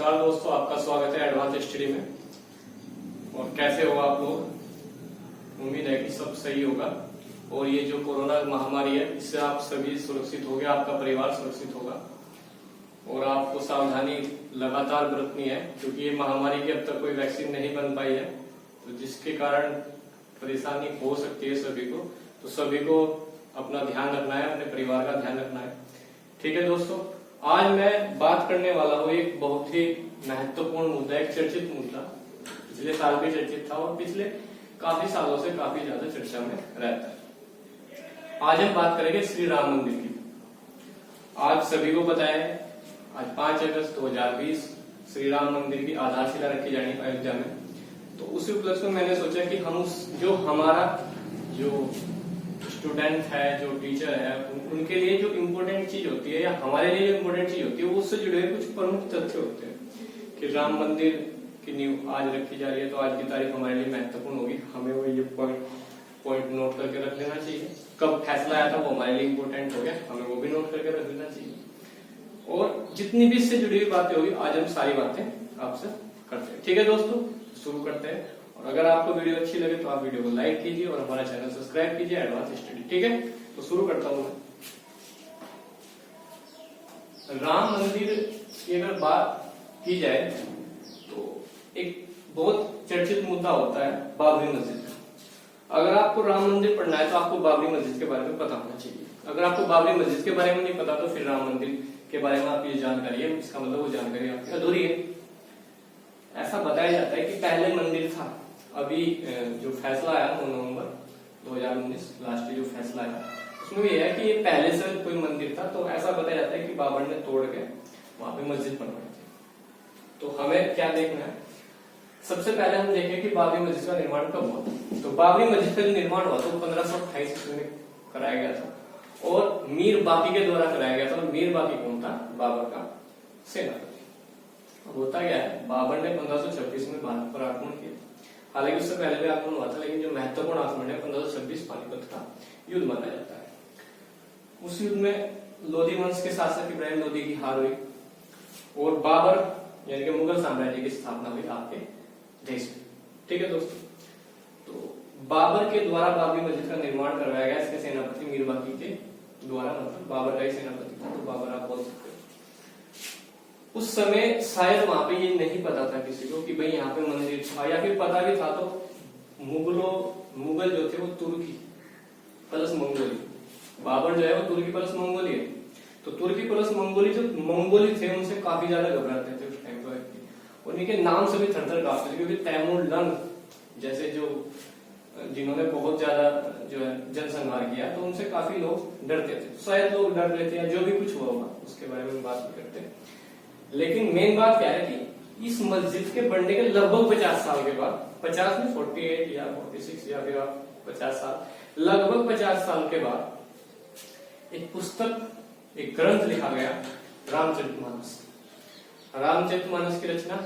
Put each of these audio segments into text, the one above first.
नमस्कार दोस्तों, आपका स्वागत है एडवांस स्टडी में। और कैसे हो आप लोग? उम्मीद है कि सब सही होगा। और ये जो कोरोना महामारी है, इससे आप सभी सुरक्षित होंगे, आपका परिवार सुरक्षित होगा। और आपको सावधानी लगातार बरतनी है, क्योंकि ये महामारी की अब तक कोई वैक्सीन नहीं बन पाई है, तो जिसके कारण परेशानी हो सकती है सभी को। तो सभी को अपना ध्यान रखना है, अपने परिवार का ध्यान रखना है। ठीक है दोस्तों, आज मैं बात करने वाला हूँ एक बहुत ही महत्वपूर्ण मुद्दा, एक चर्चित मुद्दा। पिछले साल भी चर्चित था और पिछले काफी सालों से काफी ज्यादा चर्चा में रहता है। आज हम बात करेंगे श्री राम मंदिर की। आज सभी को पता है, आज 5 अगस्त 2020 श्री राम मंदिर की आधारशिला रखी जानी अयोध्या में। तो उसी उपलक्ष्य में मैंने सोचा कि हम जो हमारा जो स्टूडेंट है, जो टीचर है, उनके लिए जो इम्पोर्टेंट चीज होती है या हमारे लिए जो इम्पोर्टेंट चीज होती है, वो उससे जुड़े हुए कुछ प्रमुख तथ्य होते हैं कि राम मंदिर की नींव आज रखी जा रही है, तो आज की तारीख हमारे लिए महत्वपूर्ण होगी। हमें वो ये पॉइंट नोट करके रख लेना चाहिए। कब फैसला आया था वो हमारे लिए इम्पोर्टेंट हो गया, हमें वो भी नोट करके रख लेना चाहिए। और जितनी भी इससे जुड़ी हुई बातें होगी, आज हम सारी बातें आपसे करते हैं। ठीक है दोस्तों, शुरू करते हैं। और अगर आपको वीडियो अच्छी लगे तो आप वीडियो को लाइक कीजिए और हमारा चैनल सब्सक्राइब कीजिए एडवांस स्टडी। ठीक है, तो शुरू करता हूं मैं। राम मंदिर की अगर बात की जाए तो एक बहुत चर्चित मुद्दा होता है बाबरी मस्जिद का। अगर आपको राम मंदिर पढ़ना है तो आपको बाबरी मस्जिद के बारे में पता होना चाहिए। अगर आपको बाबरी मस्जिद के बारे में नहीं पता तो फिर राम मंदिर के बारे में आपकी जानकारी है, इसका मतलब वो जानकारी आपकी अधूरी है। ऐसा बताया जाता है कि पहले मंदिर था। अभी जो फैसला आया 9 नवंबर 2019 लास्ट जो फैसला आया, उसमें ये है कि ये पहले से कोई मंदिर था। तो ऐसा बताया जाता है कि बाबर ने तोड़ के वहां पे मस्जिद बनवाई थी। तो हमें क्या देखना है, सबसे पहले हम देखें कि बाबरी मस्जिद का निर्माण कब हुआ। तो बाबरी मस्जिद का जो निर्माण हुआ तो 1528 ईस्वी में कराया गया था और मीर बाकी के द्वारा कराया गया था। और मीर बाकी कौन था? बाबर का सेनापति। होता क्या है, बाबर ने 1526 में भारत पर आक्रमण किया। हालांकि उससे पहले भी आक्रमण हुआ था, लेकिन जो महत्वपूर्ण आक्रमण है 1526 पानीपत का युद्ध माना जाता है। उस युद्ध में लोधी वंश के शासक इब्राहिम लोधी की हार हुई और बाबर यानी कि मुगल साम्राज्य की स्थापना हुई आपके देश में। ठीक है दोस्तों, तो बाबर के द्वारा बाबरी मस्जिद का निर्माण करवाया गया। इसके सेनापति मीर बाकी के द्वारा, मतलब बाबर का ही सेनापति था, तो बाबर आप बोल सकते हो। उस समय शायद वहां पे ये नहीं पता था किसी को कि भाई यहाँ पे मंदिर था, या फिर पता भी था तो मुगल जो थे वो तुर्की प्लस मंगोली। बाबर जो है वो तुर्की प्लस मंगोली है। तो तुर्की प्लस मंगोली जो मंगोली थे उनसे काफी ज्यादा घबराते थे उस टाइम पर। उन्हीं के नाम से भी थर-थर कांपते थे, क्योंकि तैमूर लंग जैसे जो जिन्होंने बहुत ज्यादा जो है जनसंहार किया, तो उनसे काफी लोग डरते थे। शायद लोग डर रहे थे या जो भी कुछ हुआ होगा उसके बारे में बात नहीं करते। लेकिन मेन बात क्या है कि इस मस्जिद के बनने के लगभग 50 साल के बाद, 50 में 48 या 46 या फिर आप 50 साल, लगभग 50 साल के बाद एक पुस्तक, एक ग्रंथ लिखा गया, रामचरितमानस। रामचरितमानस की रचना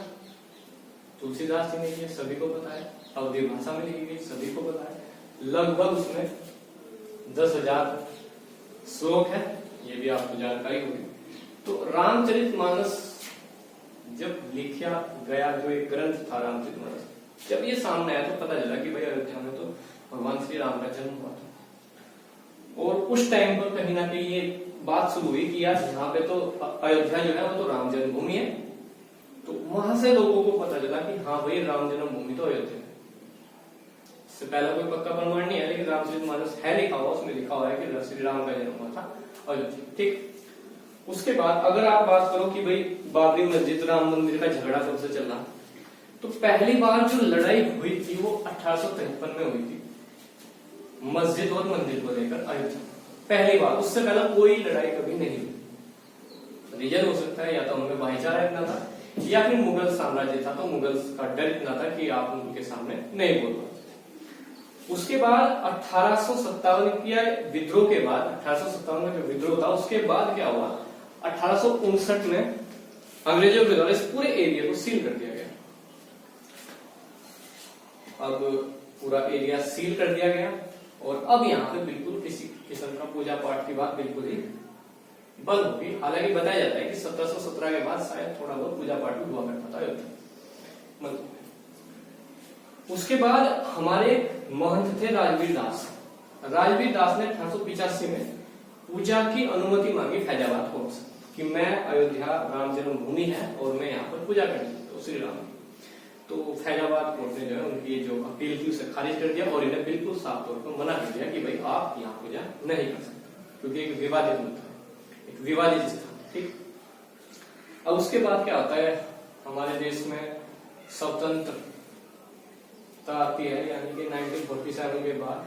तुलसीदास जी ने की, सभी को पता है। अवधी भाषा में लिखी गई, सभी को पता है। लगभग उसमें 10,000 श्लोक है, ये भी आपको जानकारी होगी। तो रामचरितमानस जब लिखा गया, जो एक ग्रंथ था रामचरितमानस, जब ये सामने आया तो पता चला कि भाई अयोध्या में तो भगवान श्री राम का जन्म हुआ था। और उस टाइम पर कहीं ना कहीं ये बात शुरू हुई कि यार यहाँ पे तो अयोध्या जो है वो तो राम जन्मभूमि है। तो वहां से लोगों को पता चला कि हाँ भाई राम जन्मभूमि तो अयोध्या है। इससे पहले कोई पक्का प्रमाण नहीं है, लेकिन रामचरितमानस है लिखा हुआ, उसमें लिखा हुआ है कि श्री राम का जन्म हुआ था अयोध्या। ठीक, उसके बाद अगर आप बात करो कि भाई बाबरी मस्जिद राम मंदिर का झगड़ा कब से चला, तो पहली बार जो लड़ाई हुई थी वो 1853 में हुई थी, मस्जिद और मंदिर को लेकर अयोध्या। पहली बार, उससे पहले कोई लड़ाई कभी नहीं हुई। रीजन हो सकता है या तो उनमें भाईचारा इतना था, या फिर मुगल साम्राज्य था, तो मुगल का डर इतना था कि आप उनके सामने नहीं बोल पाते। उसके बाद 1857 के विद्रोह के बाद, 1857 में जो विद्रोह था उसके बाद क्या हुआ, 1859 में अंग्रेजों के द्वारा इस पूरे एरिया को सील कर दिया गया। अब पूरा एरिया सील कर दिया गया और अब यहाँ पे बिल्कुल किसी किस्म का पूजा पाठ की बात बिल्कुल ही बंद होगी। हालांकि बताया जाता है कि 1717 के बाद शायद थोड़ा बहुत पूजा पाठ भी हुआ करता था अयोध्या। उसके बाद हमारे महंत थे राजवीर दास। राजवीर दास ने 1885 में पूजा की अनुमति मांगी फैजाबाद कोर्ट से कि मैं अयोध्या राम जन्मभूमि है और मैं यहाँ पर पूजा करनी चाहता हूँ श्री राम की। तो फैजाबाद कोर्ट ने जो है उनकी जो अपील थी उसे खारिज कर दिया और इन्हें बिल्कुल साफ तौर पर मना कर दिया कि भाई आप यहाँ पूजा नहीं कर सकते, क्योंकि एक विवादित मुद्दा है, एक विवादित स्थान। ठीक। अब उसके बाद क्या होता है, हमारे देश में स्वतंत्रता आती है, यानी कि 1947 के बाद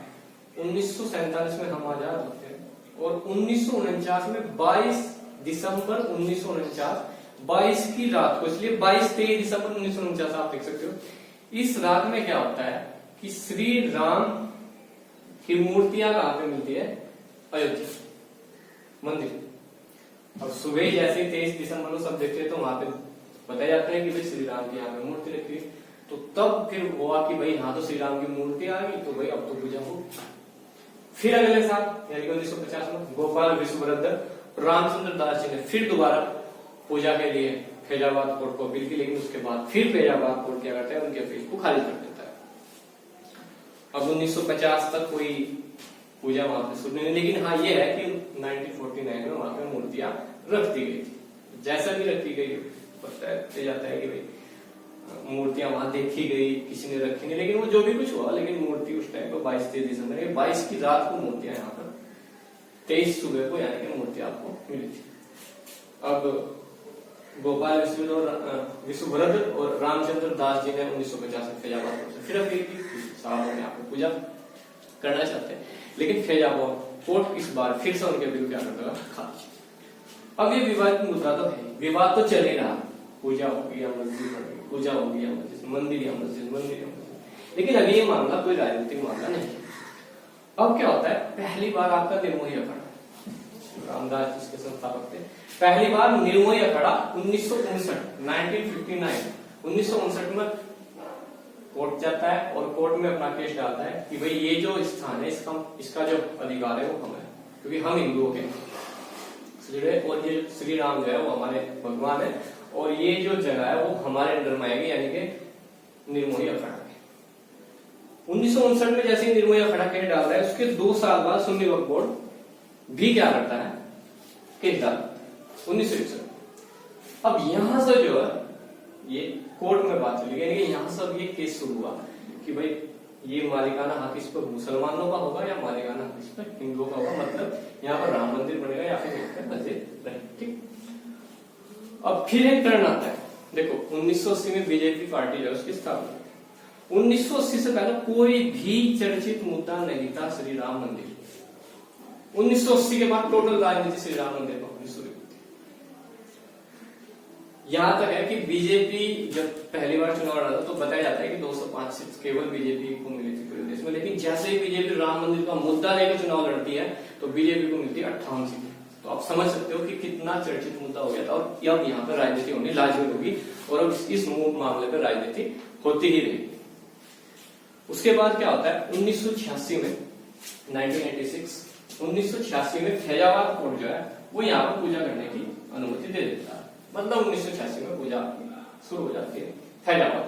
1947 में हम आजाद होते हैं और 1949 में 22 दिसंबर 1949 22 की रात को, इसलिए 22-23 दिसंबर 1949 आप देख सकते हो, इस रात में क्या होता है कि श्री राम की मूर्तियां कहां पे मिलती है, अयोध्या मंदिर। अब सुबह जैसे 23 दिसंबर को सब देखते हैं तो वहां पे बताया जाता है कि भाई श्री राम की यहाँ पे मूर्ति रखी है। तो तब फिर हुआ कि भाई यहाँ तो श्री राम की मूर्ति आ गई, तो भाई अब तो पूजा हो। फिर अगले साल यानी कि 1950 में गोपाल विश्ववर्धन रामचंद्र दास जी ने फिर दोबारा पूजा के लिए फैजाबाद कोर्ट को अपील की, लेकिन उसके बाद फिर फैजाबाद कोर्ट क्या करता है, उनकी अपील को खारिज कर देता है। अब 1950 तक कोई पूजा वहां पे शुरू नहीं, लेकिन हाँ ये है कि 1949 में वहां पे मूर्तियां रख दी गई थी। जैसा भी रखी गई बताया जाता है कि भाई मूर्तियां वहां देखी गई, किसी ने रखी नहीं, लेकिन वो जो भी कुछ हुआ, लेकिन मूर्ति उस टाइम पर 22-23 दिसंबर 22 की रात को मूर्तियां यहाँ पर 23 सुबह को यानी कि मूर्ति आपको मिली थी। अब गोपाल विश्ववर्धन और रामचंद्र दास जी ने 1950 में फैजाबाद कोर्ट से फिर अपील की, साहब हम यहाँ पे पूजा करना चाहते हैं, लेकिन फैजाबाद कोर्ट इस बार फिर से उनके अपील क्या करता है, खारिज। अब ये विवाद मुद्दा तो है, विवाद तो चल ही रहा, पूजा होगी या मस्जिद होगी, पूजा होगी या मस्जिद, मंदिर या मस्जिद, मंदिर या मस्जिद, लेकिन अभी ये मामला कोई राजनीतिक मामला नहीं है। अब क्या होता है, पहली बार आपका निर्मोही अखाड़ा, रामदास जिसके संस्थापक थे, पहली बार निर्मोही अखाड़ा 1959 में कोर्ट जाता है और कोर्ट में अपना केस डालता है कि भाई ये जो स्थान है इसका जो अधिकार है वो हम है, क्योंकि हम हिंदुओं के और ये श्री राम जो है वो हमारे भगवान है और ये जो जगह है वो हमारे अंडर में आएगी, यानी कि निर्मोही अखाड़ा। 1959 में जैसे ही निर्मोही अखाड़ा केस डालता है, उसके 2 साल बाद सुन्नी वक्फ बोर्ड भी क्या करता है, केस डालता है 1961। अब यहां से जो है ये कोर्ट में बात चली गई, यहां से अब ये केस शुरू हुआ कि भाई ये मालिकाना हक इस पर मुसलमानों का होगा या मालिकाना हक इस पर हिंदुओं का होगा, मतलब यहाँ पर राम मंदिर बनेगा या फिर मस्जिद रहेगी। ठीक। अब फिर एक टर्न आता है, देखो 1980 में बीजेपी पार्टी जो है उसकी स्थापना। 1980 से पहले कोई भी चर्चित मुद्दा नहीं था श्री राम मंदिर। 1980 के बाद टोटल राजनीति श्री राम मंदिर पर होनी शुरू हुई। यहां तक है कि बीजेपी जब पहली बार चुनाव लड़ा था तो बताया जाता है कि 205 सीट केवल बीजेपी को मिली थी पूरे देश में, लेकिन जैसे ही बीजेपी राम मंदिर का मुद्दा लेकर चुनाव लड़ती है तो बीजेपी को मिलती है 58 सीटें। तो आप समझ सकते हो कि कितना चर्चित मुद्दा हो गया था और अब यहाँ पर राजनीति होनी लाजमी होगी और अब इस मामले पर राजनीति होती ही रहेगी। उसके बाद क्या होता है, 1986 में 1986 में फैजाबाद कोर्ट जो है वो यहाँ पर पूजा करने की अनुमति दे देता है, मतलब 1986 में पूजा शुरू हो जाती है फैजाबाद।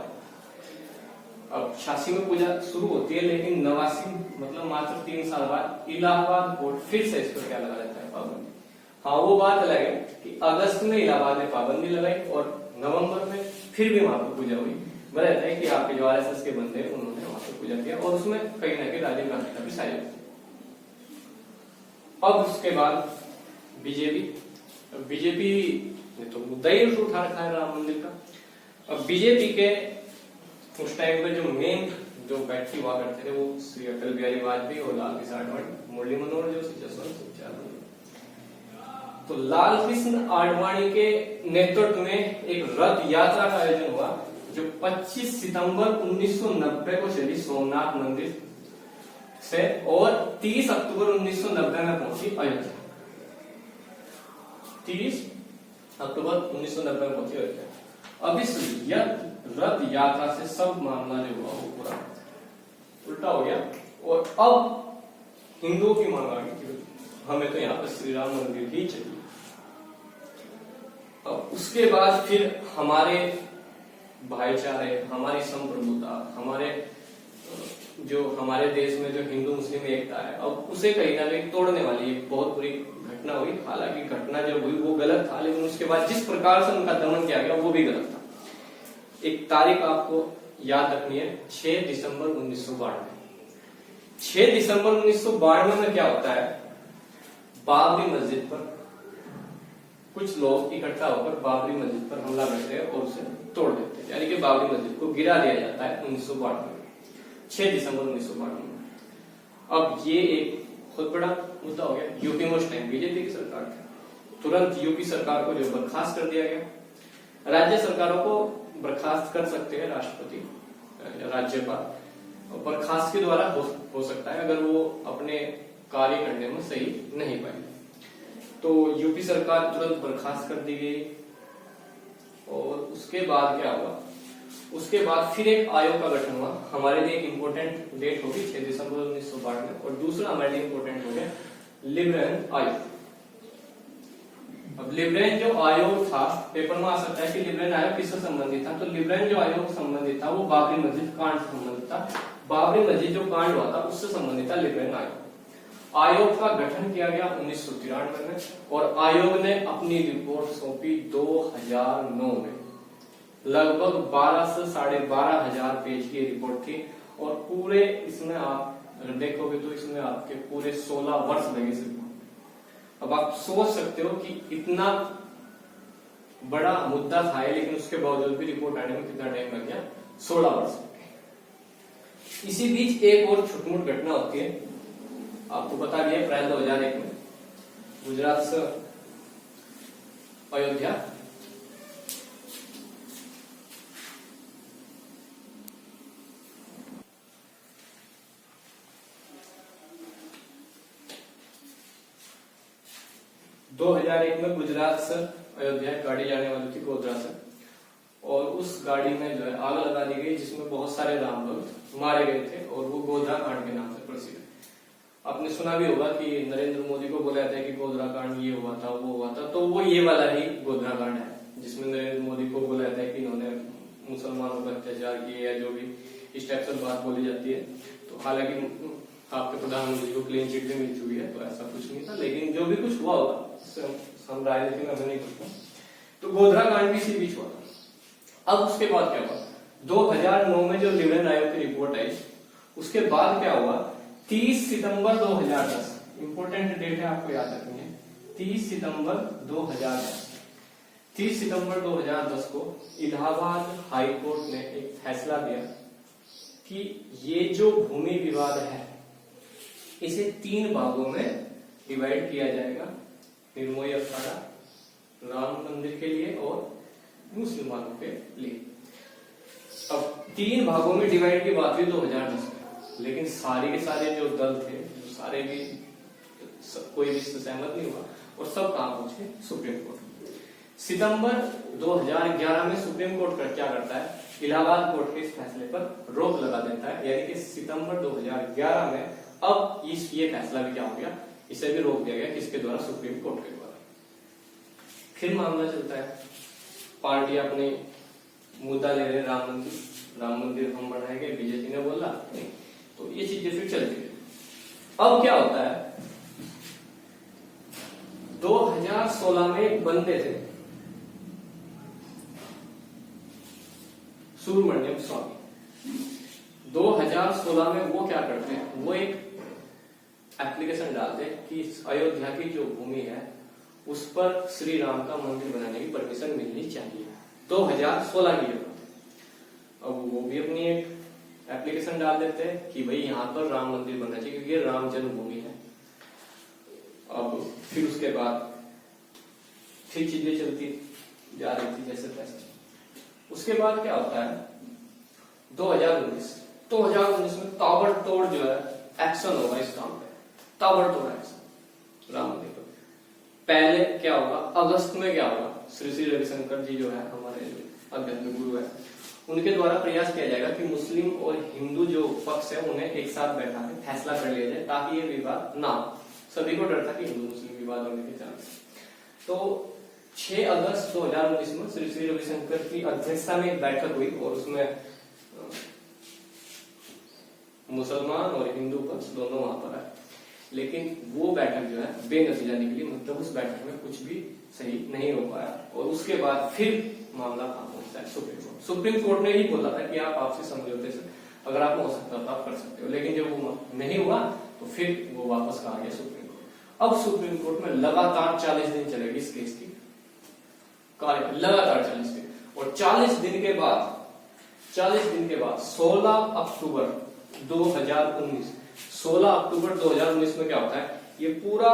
अब 86 में पूजा शुरू होती है, लेकिन 89 मतलब मात्र 3 साल बाद इलाहाबाद कोर्ट फिर से इस पर क्या लगा देता है, पाबंदी। हाँ वो बात अलग है कि अगस्त में इलाहाबाद ने पाबंदी लगाई और नवंबर में फिर भी वहां पर पूजा हुई। बताया जाता है कि आपके जो आरएसएस के बंदे उन्होंने वहां पर पूजा किया और उसमें कहीं ना कहीं राजीव गांधी का भी सहयोग था। अब उसके बाद बीजेपी ने तो मुद्दा ही उठा रखा है राम मंदिर का। अब बीजेपी के उस टाइम पे जो मेन जो व्यक्ति हुआ करते थे वो श्री अटल बिहारी वाजपेयी और लाल कृष्ण आडवाणी, मुरली मनोहर जोशी, जसवंत सिंह। तो लाल कृष्ण आडवाणी के नेतृत्व में एक रथ यात्रा का आयोजन हुआ जो 25 सितंबर 1990 को चली सोमनाथ मंदिर से और 30 अक्टूबर 1990 में पहुंची अयोध्या। 30 अक्टूबर 1990 में पहुंची अयोध्या। अब इस रथ यात्रा से सब मामला जो हुआ वो पूरा उल्टा हो गया और अब हिंदुओं की मांग आ गई कि हमें तो यहाँ पर श्री राम मंदिर ही चाहिए। अब उसके बाद फिर हमारे भाईचारे, हमारी संप्रभुता, हमारे देश में जो हिंदू मुस्लिम एकता है, अब उसे कहीं ना कहीं तोड़ने वाली एक बहुत बुरी घटना हुई। हालांकि घटना जो हुई वो गलत था, लेकिन उसके बाद जिस प्रकार से उनका दमन किया गया वो भी गलत था। एक तारीख आपको याद रखनी है, 6 दिसंबर 1992। 6 दिसंबर 1992 में क्या होता है, बाबरी मस्जिद पर कुछ लोग इकट्ठा होकर बाबरी मस्जिद पर हमला करते हैं और उसे तोड़ देते हैं, यानी कि बाबरी मस्जिद को गिरा दिया जाता है 1992 में, 6 दिसंबर 1992 में। अब ये एक बहुत बड़ा मुद्दा हो गया। यूपी में उस टाइम बीजेपी की सरकार थी, तुरंत यूपी सरकार को जो बर्खास्त कर दिया गया। राज्य सरकारों को बर्खास्त कर सकते हैं राष्ट्रपति या राज्यपाल, बर्खास्त के द्वारा हो सकता है अगर वो अपने कार्य करने में सही नहीं पाए। तो यूपी सरकार तुरंत बर्खास्त कर दी गई। और उसके बाद क्या हुआ, उसके बाद फिर एक आयोग का गठन हुआ। हमारे लिए एक इंपॉर्टेंट डेट होगी 6 दिसंबर 1992 में, और दूसरा हमारे लिए इंपॉर्टेंट हो गया लिब्रेन आयोग। अब लिब्रेन जो आयोग था, पेपर में आ सकता है कि लिब्रेन आयोग किससे संबंधित था, तो लिब्रेन जो आयोग संबंधित था वो बाबरी मस्जिद कांड से संबंधित था। बाबरी मस्जिद जो कांड हुआ था उससे संबंधित था लिब्रेन आयोग। आयोग का गठन किया गया 1993 में, और आयोग ने अपनी रिपोर्ट सौंपी 2009 में। लगभग 12 से 12,500 पेज की रिपोर्ट थी, और पूरे इसमें आप अगर देखोगे तो इसमें आपके पूरे 16 वर्ष लगे सिर्फ। अब आप सोच सकते हो कि इतना बड़ा मुद्दा था, लेकिन उसके बावजूद भी रिपोर्ट आने में कितना टाइम लग गया, 16 वर्ष लग गए। इसी बीच एक और छुटमुट घटना होती है, आपको बता दिया, अप्रैल 2001 में गुजरात से अयोध्या में गुजरात से अयोध्या गाड़ी जाने वाली थी गोधरा से, और उस गाड़ी में जो है आग लगा दी गई, जिसमें बहुत सारे राम भक्त मारे गए थे, और वो गोधरा कांड के नाम से प्रसिद्ध है। आपने सुना भी होगा कि नरेंद्र मोदी को बोला जाता है कि गोधरा कांड ये हुआ था वो हुआ था, तो वो ये वाला ही गोधरा कांड है, जिसमें नरेंद्र मोदी को बोला जाता है कि इन्होंने मुसलमानों पर अत्याचार किए, या जो भी इस टाइप से बात बोली जाती है। तो हालांकि आपके प्रधानमंत्री को क्लीन चिट भी मिल चुकी है, तो ऐसा कुछ नहीं था, लेकिन जो भी कुछ हुआ होगा हम राजनीति में नहीं करते। तो गोधरा कांड भी इसी बीच हुआ था। अब उसके बाद क्या हुआ, 2009 में जो लिब्रेन आयोग की रिपोर्ट आई, उसके बाद क्या हुआ, 30 सितंबर 2010, इंपोर्टेंट डेट है, आपको याद रखनी है, 30 सितंबर 2010। 30 सितंबर 2010 को इलाहाबाद हाई कोर्ट ने एक फैसला दिया कि ये जो भूमि विवाद है इसे 3 भागों में डिवाइड किया जाएगा, निर्मोही अखाड़ा, राम मंदिर के लिए और मुसलमानों के लिए। अब 3 भागों में डिवाइड की बात हुई 2010 में, लेकिन सारे के सारे जो दल थे सारे भी कोई भी इससे सहमत नहीं हुआ, और सब कहां पहुंचे, सुप्रीम कोर्ट। सितंबर 2011 में सुप्रीम कोर्ट क्या करता है, इलाहाबाद कोर्ट के इस फैसले पर रोक लगा देता है, यानी कि सितंबर 2011 में अब ये फैसला भी क्या हो गया, इसे भी रोक दिया गया, किसके द्वारा, सुप्रीम कोर्ट के द्वारा। फिर मामला चलता है, पार्टी अपने मुद्दा ले रहे, राम मंदिर हम बनाएंगे, बीजेपी ने बोला नहीं, तो ये चीजें फिर चलती है। अब क्या होता है, 2016 में एक बंदे थे सुब्रमण्यम स्वामी, 2016 में वो क्या करते हैं, वो एक एप्लीकेशन डालते हैं कि अयोध्या की जो भूमि है उस पर श्री राम का मंदिर बनाने की परमिशन मिलनी चाहिए, 2016 की जरूरत। अब वो भी अपनी एक एप्लीकेशन डाल देते हैं कि भाई यहाँ पर राम मंदिर बनना चाहिए, क्योंकि ये राम जन्मभूमि है। अब फिर उसके बाद फिर चीजें चलती जा रही थी जैसे तैसे। उसके बाद क्या होता है, 2019 में ताबड़तोड़ जो है एक्शन होगा इस काम पे, ताबड़तोड़ एक्शन राम मंदिर पर। पहले क्या होगा, अगस्त में क्या होगा, श्री श्री रविशंकर जी जो है हमारे आध्यात्मिक गुरु है, उनके द्वारा प्रयास किया जाएगा कि मुस्लिम और हिंदू जो पक्ष है उन्हें एक साथ बैठा के फैसला कर लिया जाए, ताकि ये विवाद ना हो। सभी को डर था कि हिंदू मुस्लिम विवाद होने के चांस। तो 6 अगस्त 2019 में श्री श्री रविशंकर की अध्यक्षता में एक बैठक हुई और उसमें मुसलमान और हिंदू पक्ष दोनों वहां पर आए, लेकिन वो बैठक जो है बेनतीजा निकली, मतलब उस बैठक में कुछ भी सही नहीं हो पाया। और उसके बाद फिर मामला कहां पहुंचता है? Supreme court. सुप्रीम कोर्ट ने ही बोला था कि आप आपसी समझौते से अगर आपको हो सकता तो आप कर सकते हो, लेकिन जब वो नहीं हुआ तो फिर वो वापस कहा गया सुप्रीम कोर्ट। अब सुप्रीम कोर्ट में लगातार 40 दिन चलेगी इस केस की कार्य, लगातार 40 दिन। और 40 दिन के बाद 16 अक्टूबर 2019 16 अक्टूबर 2019 में क्या होता है, ये पूरा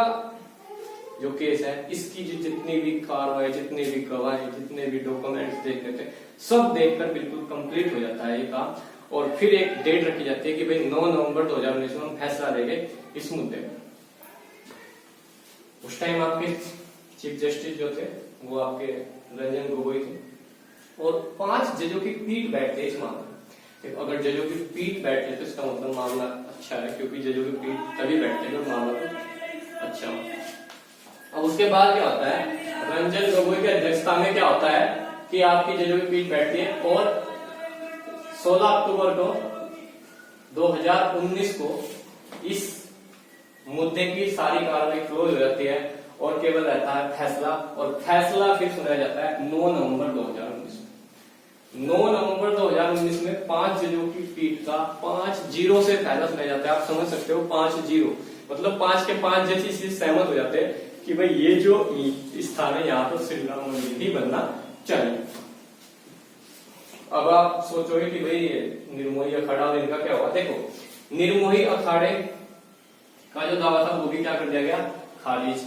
जो केस है इसकी जितनी भी कार्रवाई, जितने भी गवाही, जितने भी डॉक्यूमेंट्स देखे थे, सब देखकर बिल्कुल कंप्लीट हो जाता है ये काम। और फिर एक डेट रखी जाती है कि भाई 9 नवंबर 2019 में हम फैसला लेंगे इस मुद्दे में। उस टाइम आपके चीफ जस्टिस जो थे वो आपके रंजन गोगोई थे और 5 जजों की पीठ बैठते इस मामले में। अगर जजों की पीठ बैठे तो इसका मतलब मामला अच्छा है, क्योंकि जजों की पीठ तभी बैठते हैं जब मामला अच्छा हो। अब उसके बाद क्या होता है, रंजन गोगोई की अध्यक्षता में क्या होता है कि आपकी जजों की पीठ बैठती है और 16 अक्टूबर को 2019 को इस मुद्दे की सारी कार्रवाई क्लोज हो जाती है और केवल रहता है फैसला। और फैसला फिर सुनाया जाता है 9 नवंबर 2019 में। 9 नवंबर 2019 में 5 जजों की पीठ का 5-0 से फैसला सुनाया जाता है। आप समझ सकते हो 5-0 मतलब 5 के 5 जज इससे सहमत हो जाते हैं कि भाई ये जो स्थान है यहाँ पर श्री राम मंदिर ही बनना चाहिए। अब आप सोचोगे कि भाई निर्मोही अखाड़ा और इनका क्या हुआ। देखो निर्मोही अखाड़े का जो दावा था वो भी क्या कर दिया गया, खारिज।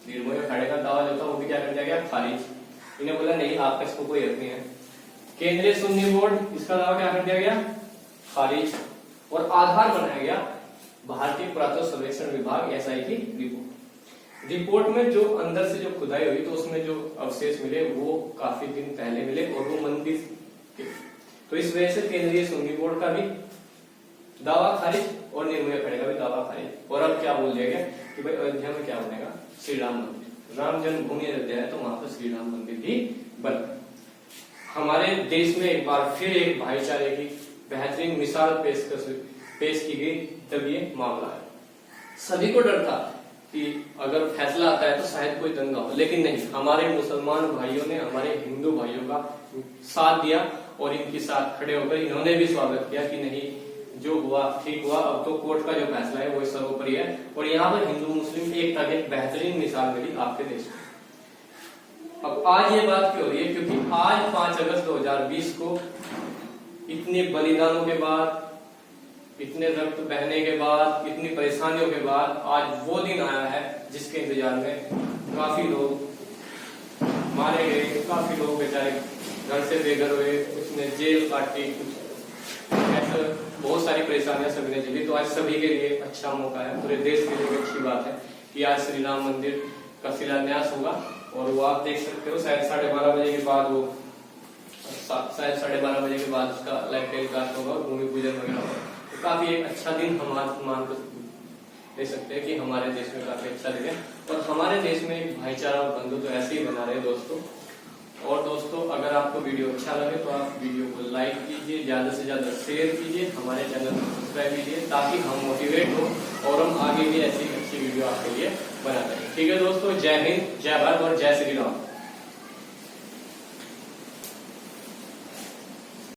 निर्मोही अखाड़े का दावा जो था वो भी क्या कर दिया गया, खारिज। इन्हें बोला नहीं आपका इसको कोई हक नहीं है। केंद्रीय सुन्नी बोर्ड इसका दावा क्या कर दिया गया, खारिज। और आधार बनाया गया भारतीय पुरातत्व सर्वेक्षण विभाग एसआई की रिपोर्ट में जो अंदर से जो खुदाई हुई तो उसमें जो अवशेष मिले वो काफी दिन पहले मिले और वो मंदिर के, तो इस वजह से केंद्रीय सुन्नी बोर्ड का भी दावा खारिज और निर्मोही अखाड़े का भी दावा खारिज। और अब क्या बोल दिया गया कि भाई अयोध्या में क्या बनेगा, श्री राम मंदिर। राम जन्मभूमि अयोध्या है तो वहां पर श्री राम मंदिर भी बन। हमारे देश में एक बार फिर एक भाईचारे की बेहतरीन मिसाल पेश की गई, तब ये मामला है। सभी को डर था कि अगर फैसला आता है तो शायद कोई दंगा हो, लेकिन नहीं, हमारे मुसलमान भाइयों ने हमारे हिंदू भाइयों का साथ दिया और इनके साथ खड़े होकर इन्होंने भी स्वागत किया कि नहीं जो हुआ ठीक हुआ, अब तो कोर्ट का जो फैसला है वो सर्वोपरि है। और यहाँ पर हिंदू मुस्लिम एकता की एक बेहतरीन मिसाल मिली आपके देश में। अब आज ये बात क्यों हो रही है, क्योंकि आज 5 अगस्त 2020 को इतने बलिदानों के बाद, इतने रक्त बहने के बाद, इतनी परेशानियों के बाद आज वो दिन आया है जिसके इंतजार में काफी लोग मारे गए, काफी लोग बेचारे घर से बेघर हुए, कुछ ने जेल काटी, कुछ ऐसे बहुत सारी परेशानियां सभी ने झेली। तो आज सभी के लिए अच्छा मौका है, पूरे देश के लिए अच्छी बात है कि आज श्री राम मंदिर का शिलान्यास होगा। और वो आप देख सकते हो शायद 12:30 बजे के बाद, वो शायद 12:30 बजे के बाद उसका लाइव टेलीकास्ट होगा और भूमि पूजन वगैरह होगा। तो काफी एक अच्छा दिन हम मान कर ले सकते हैं कि हमारे देश में काफी अच्छा दिन है और हमारे देश में भाईचारा और बंधुत्व तो ऐसे ही बना रहे दोस्तों। और दोस्तों अगर आपको वीडियो अच्छा लगे तो आप वीडियो को लाइक कीजिए, ज्यादा से ज्यादा शेयर कीजिए, हमारे चैनल को सब्सक्राइब कीजिए ताकि हम मोटिवेट हो और हम आगे भी ऐसी अच्छी वीडियो आपके लिए बनाते रहें। ठीक है दोस्तों, जय हिंद, जय भारत और जय श्री राम।